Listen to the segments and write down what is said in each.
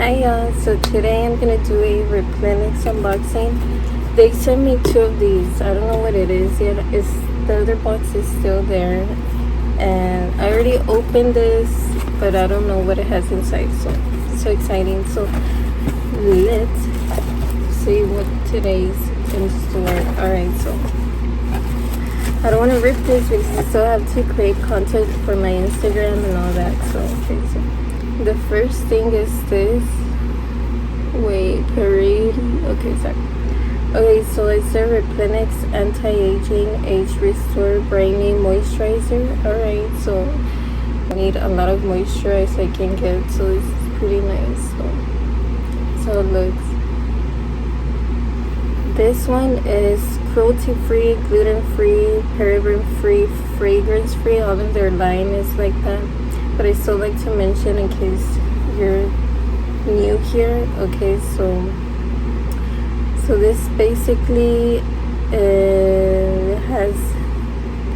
Hi y'all, so today I'm gonna do a Replenix unboxing. They sent me 2 of these. I don't know what it is yet. The other box is still there, and I already opened this, but I don't know what it has inside. So exciting. So let's see what today's in store. Alright, so I don't want to rip this because I still have to create content for my Instagram and all that. So okay, so the first thing is this. Wait, parade. Okay, sorry. Okay, so it's the Replenix Anti-Aging Age Restore Brightening Moisturizer. Alright, so I need a lot of moisture as I can get, so this is pretty nice. So it looks. This one is cruelty-free, gluten-free, paraben-free, fragrance-free. All of their line is like that. But I still like to mention in case you're new here. Okay, so this basically has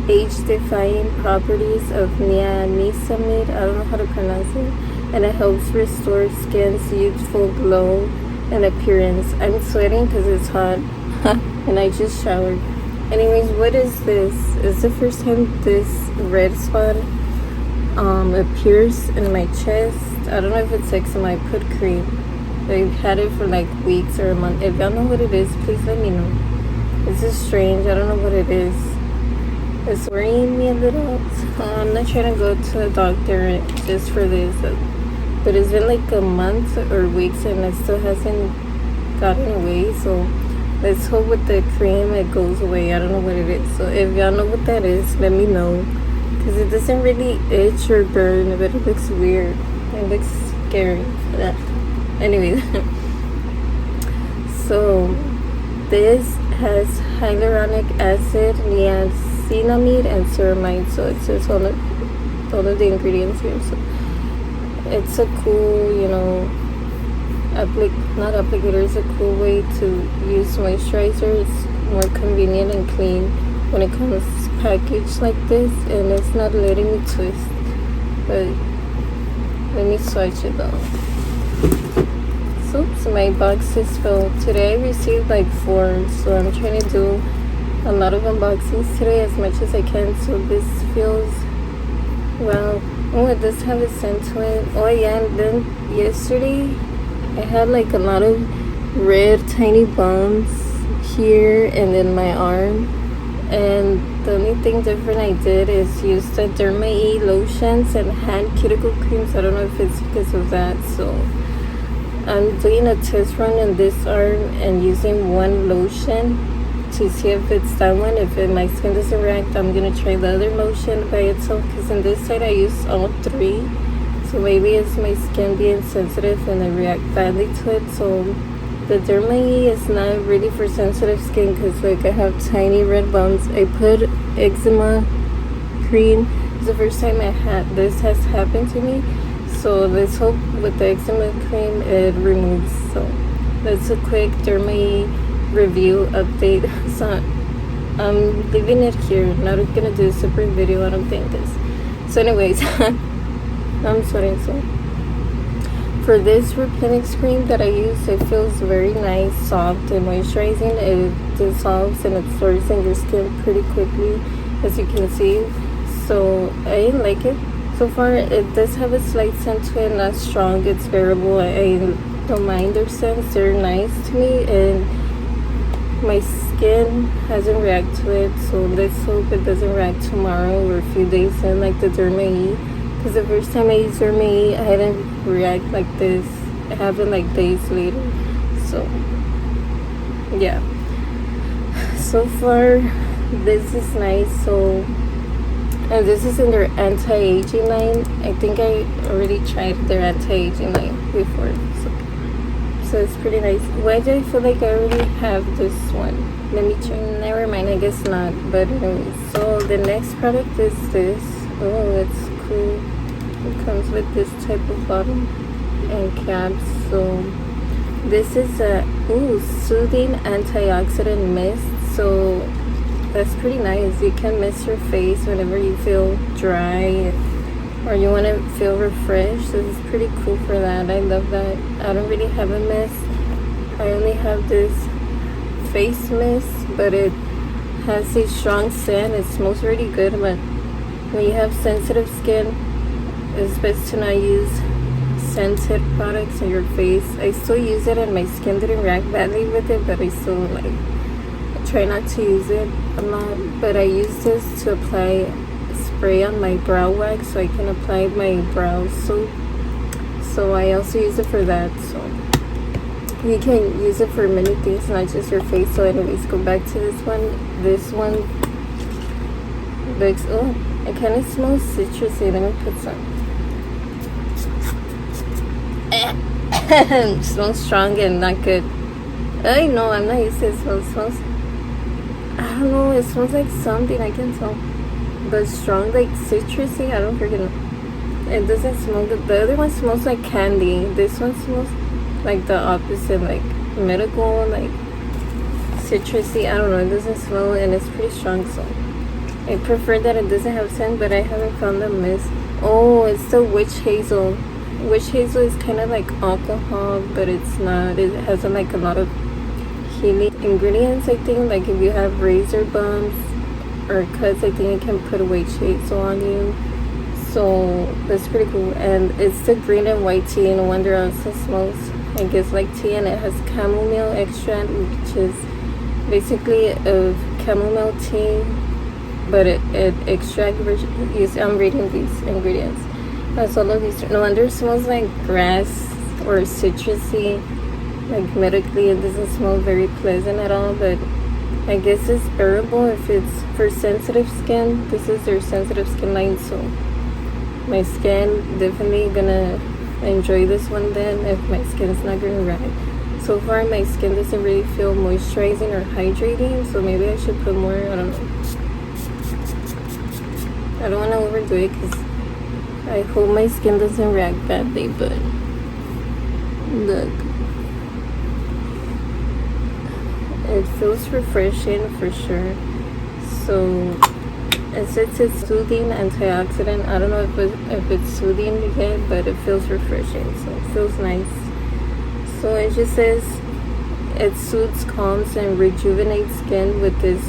age-defying properties of niacinamide. I don't know how to pronounce it. And it helps restore skin's youthful glow and appearance. I'm sweating because it's hot and I just showered. Anyways, what is this? It's the first time this red spot appears in my chest. I don't know if it's eczema. I put cream. I've had it for like weeks or a month. If y'all know what it is, please let me know. It's just strange. I don't know what it is. It's worrying me a little. I'm not trying to go to the doctor just for this, but it's been like a month or weeks and it still hasn't gotten away. So let's hope with the cream it goes away. I don't know what it is. So if y'all know what that is, let me know. Because it doesn't really itch or burn, but it looks weird. It looks scary. Anyways, so this has hyaluronic acid, niacinamide, and ceramide. So it says all of the ingredients here. So it's a cool, not applicator. It's a cool way to use moisturizer. It's more convenient and clean when it comes packaged like this, and it's not letting me twist. But let me swatch it though. So my box is filled. Today I received like 4, so I'm trying to do a lot of unboxings today as much as I can. So this feels, well, oh, it does have a scent to it. Oh yeah, and then yesterday I had like a lot of red tiny bumps here and in my arm, and the only thing different I did is use the Derma-E lotions and hand cuticle creams. I don't know if it's because of that. So I'm doing a test run on this arm and using one lotion to see if it's that one. If my skin doesn't react, I'm gonna try the other lotion by itself, because on this side I use all 3. So maybe it's my skin being sensitive and I react badly to it. So the Derma-E is not really for sensitive skin, because like I have tiny red bumps. I put eczema cream. It's the first time this has happened to me. So let's hope with the eczema cream it removes. So that's a quick Derma-E review update. So I'm leaving it here. Not gonna do a separate video, I don't think this. So anyways, I'm sweating. So for this Replenix cream that I use, it feels very nice, soft and moisturizing. It dissolves and absorbs in your skin pretty quickly, as you can see. So I like it so far. It does have a slight scent to it, not strong. It's bearable. I don't mind their scents. They're nice to me, and my skin hasn't reacted to it. So let's hope it doesn't react tomorrow or a few days in like the Derma-E. Because the first time I used Derma-E, I didn't react like this. It happened like days later. So yeah, so far this is nice. So, and this is in their anti-aging line. I think I already tried their anti-aging line before. So it's pretty nice. Why do I feel like I already have this one? Let me check. Never mind, I guess not. But anyway, so the next product is this. Oh, it's cool. It comes with this type of bottle and caps. So this is a soothing antioxidant mist. So that's pretty nice. You can mist your face whenever you feel dry or you want to feel refreshed, this is pretty cool for that. I love that. I don't really have a mist. I only have this face mist, but it has a strong scent. It smells really good, but when you have sensitive skin, it's best to not use scented products on your face. I still use it and my skin didn't react badly with it, but I still like try not to use it a lot. But I use this to apply spray on my brow wax so I can apply my brows soap. So I also use it for that. So you can use it for many things, not just your face. So anyways, go back to this one. This one looks, oh, it kind of smells citrusy. Let me put some. It smells strong and not good. I know, I'm not used to it. It smells, I don't know, it smells like something, I can tell. But strong, like citrusy, I don't freaking know. It doesn't smell good. The other one smells like candy. This one smells like the opposite, like medical, like citrusy. I don't know, it doesn't smell, and it's pretty strong, so I prefer that it doesn't have scent, but I haven't found the mist. Oh, it's the witch hazel. Witch hazel is kind of like alcohol, but it's not. It has like a lot of healing ingredients, I think. Like if you have razor bumps or cuts, I think you can put witch hazel on you. So that's pretty cool. And it's the green and white tea. No wonder it also smells, I guess, like tea. And it has chamomile extract, which is basically a chamomile tea, but it extract. I'm reading these ingredients. That's all of these. No wonder it smells like grass or citrusy. Like medically, it doesn't smell very pleasant at all, but I guess it's bearable if it's for sensitive skin. This is their sensitive skin line, so my skin definitely gonna enjoy this one then if my skin is not gonna react. So far my skin doesn't really feel moisturizing or hydrating, so maybe I should put more. I don't know. I don't want to overdo it because I hope my skin doesn't react badly, but look, it feels refreshing for sure. So it says it's soothing antioxidant. I don't know if it's soothing yet, but it feels refreshing, so it feels nice. So it just says it soothes, calms, and rejuvenates skin with this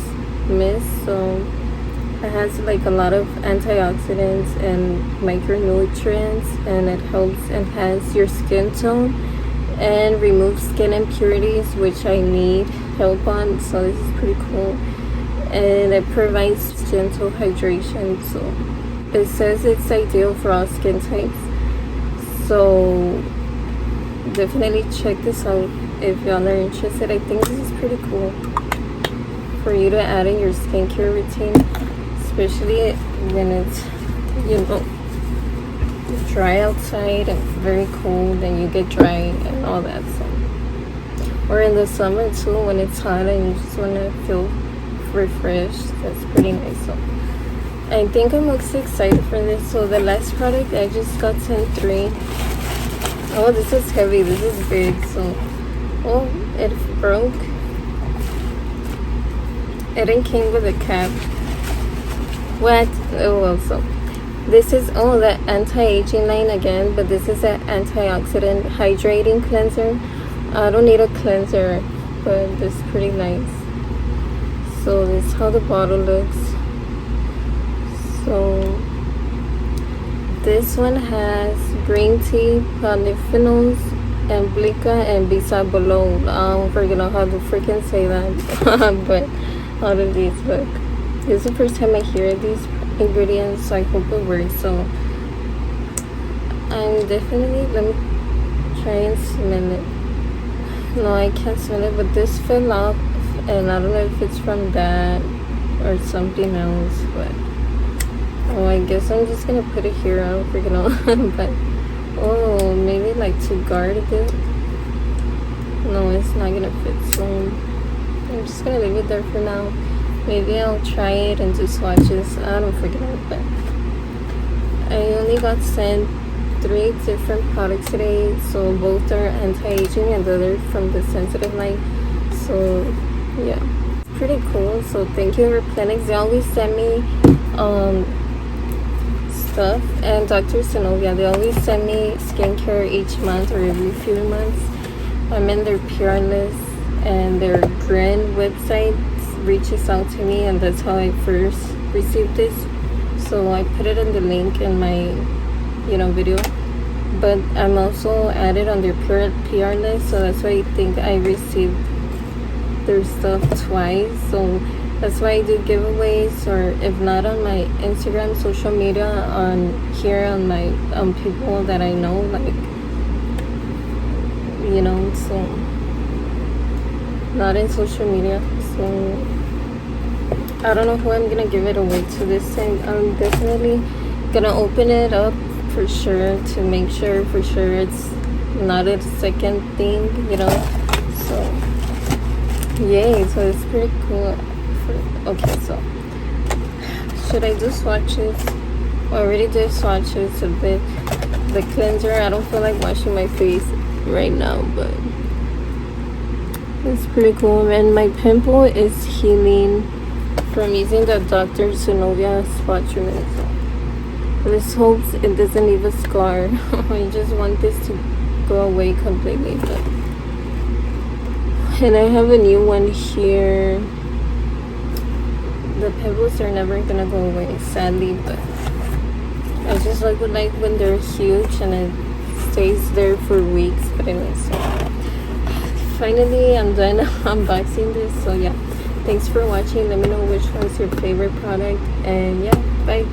mist. So it has like a lot of antioxidants and micronutrients, and it helps enhance your skin tone and remove skin impurities, which I need help on. So this is pretty cool. And it provides gentle hydration. So it says it's ideal for all skin types. So definitely check this out if y'all are interested. I think this is pretty cool for you to add in your skincare routine, especially when it's, you know, dry outside and very cold and you get dry and all that. So, or in the summer too, when it's hot and you just want to feel refreshed. That's pretty nice. So I think I'm most excited for this. So the last product, I just got sent 3. Oh, this is heavy, this is big. So, oh, it broke. It didn't came with a cap. What? Oh, well, so this is, oh, the anti-aging line again, but this is an antioxidant hydrating cleanser. I don't need a cleanser, but this is pretty nice. So this is how the bottle looks. So this one has green tea, polyphenols, amblica, and bisabolol. I don't freaking know how to freaking say that, but how do these look? This is the first time I hear these ingredients, so I hope it works. So I'm definitely, let me try and smell it. No, I can't smell it, but this fell off, and I don't know if it's from that or something else, but oh, I guess I'm just gonna put it here. I don't freaking know. But oh, maybe like to guard it. No, it's not gonna fit, so I'm just gonna leave it there for now. Maybe I'll try it and do swatches. I don't freaking know. But I only got sent 3 different products today, so both are anti-aging and the other from the sensitive line. So yeah, pretty cool. So thank you, Replenix. They always send me stuff. And Dr. Synovia, they always send me skincare each month or every few months. I'm in their PR list, and their Grin website reaches out to me, and that's how I first received this. So I put it in the link in my video, but I'm also added on their PR list, so that's why I think I received their stuff twice. So that's why I do giveaways, or if not on my Instagram, social media, on my people that I know, like, so not in social media. So I don't know who I'm gonna give it away to this time. I'm definitely gonna open it up for sure, to make sure for sure it's not a second thing, so yay. So it's pretty cool. Okay, so should I do swatches? I already did swatches a bit. The cleanser, I don't feel like washing my face right now, but it's pretty cool. And my pimple is healing from using the Dr. Synovia spot treatment. Let's hope it doesn't leave a scar. I just want this to go away completely. And I have a new one here. The pimples are never gonna go away, sadly, but I just like when they're huge and it stays there for weeks. But anyway, so finally I'm done unboxing this. So yeah, thanks for watching. Let me know which one's your favorite product, and yeah, bye.